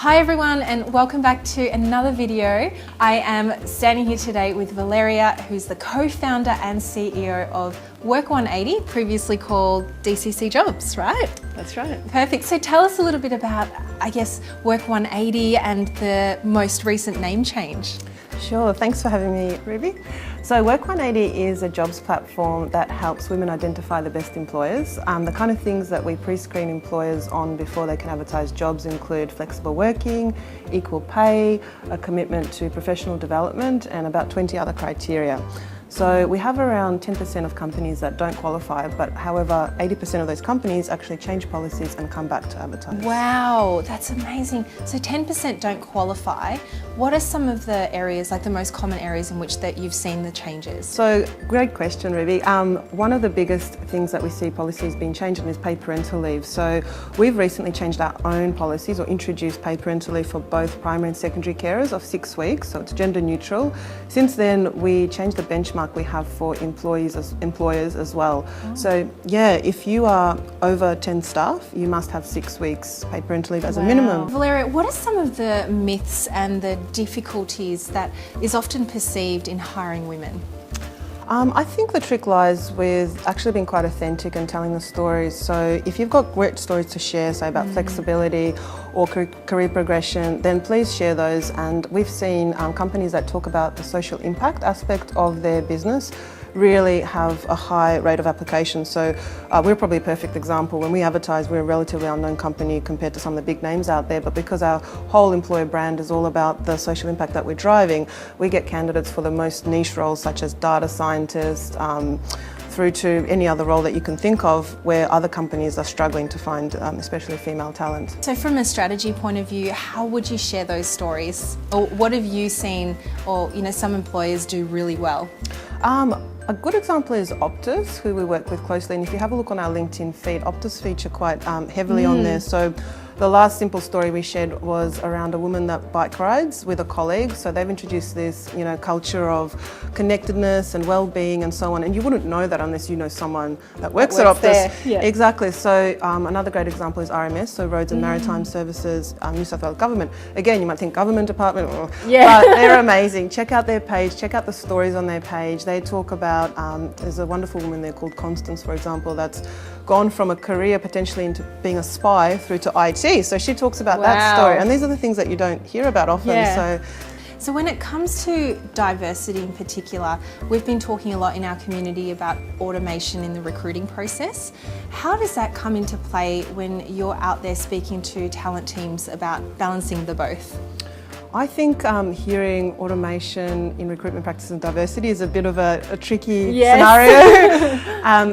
Hi everyone and welcome back to another video. I am standing here today with Valeria, who's the co-founder and CEO of WORK180, previously called DCC Jobs, right? That's right. Perfect. So tell us a little bit about, I guess, WORK180 and the most recent name change. Sure, thanks for having me, Ruby. So WORK180 is a jobs platform that helps women identify the best employers. The kind of things that we pre-screen employers on before they can advertise jobs include flexible working, equal pay, a commitment to professional development and about 20 other criteria. So we have around 10% of companies that don't qualify, but however, 80% of those companies actually change policies and come back to advertise. Wow, that's amazing. So 10% don't qualify. What are some of the areas, like the most common areas in which that you've seen the changes? So great question, Ruby. One of the biggest things that we see policies being changed is paid parental leave. So we've recently changed our own policies or introduced paid parental leave for both primary and secondary carers of 6 weeks, so it's gender neutral. Since then, we changed the benchmark we have for employers as well. Oh. So yeah, if you are over 10 staff, you must have 6 weeks paid parental leave as a minimum. Valeria, what are some of the myths and the difficulties that is often perceived in hiring women? I think the trick lies with actually being quite authentic and telling the stories. So if you've got great stories to share, say about flexibility or career progression, then please share those. And we've seen companies that talk about the social impact aspect of their business really have a high rate of application. So we're probably a perfect example. When we advertise, we're a relatively unknown company compared to some of the big names out there, but because our whole employer brand is all about the social impact that we're driving, we get candidates for the most niche roles such as data scientist, through to any other role that you can think of where other companies are struggling to find especially female talent. So from a strategy point of view, how would you share those stories? Or what have you seen, or some employers do really well? A good example is Optus, who we work with closely, and if you have a look on our LinkedIn feed, Optus feature quite heavily on there. So the last simple story we shared was around a woman that bike rides with a colleague. So they've introduced this, culture of connectedness and well-being and so on. And you wouldn't know that unless you know someone that works at Optus. There. Yeah. Exactly. So another great example is RMS, so Roads and Maritime Services, New South Wales Government. Again, you might think government department, but they're amazing. Check out their page, check out the stories on their page. They talk about, there's a wonderful woman there called Constance, for example, that's gone from a career potentially into being a spy through to IT. So she talks about that story, and these are the things that you don't hear about often. Yeah. So when it comes to diversity in particular, we've been talking a lot in our community about automation in the recruiting process. How does that come into play when you're out there speaking to talent teams about balancing the both? I think hearing automation in recruitment practice and diversity is a bit of a tricky scenario.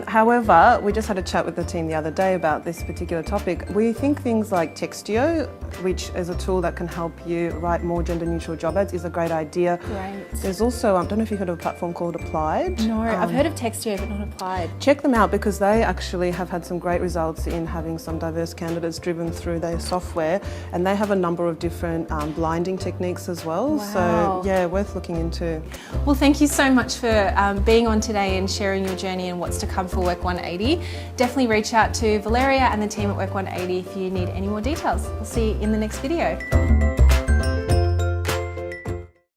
However, we just had a chat with the team the other day about this particular topic. We think things like Textio, which is a tool that can help you write more gender neutral job ads, is a great idea. Great. There's also, I don't know if you've heard of a platform called Applied. No, I've heard of Textio but not Applied. Check them out because they actually have had some great results in having some diverse candidates driven through their software, and they have a number of different blinding techniques as well. Wow. So yeah, worth looking into. Well, thank you so much for being on today and sharing your journey and what's to come for WORK180. Definitely reach out to Valeria and the team at WORK180 if you need any more details. We'll see you in the next video.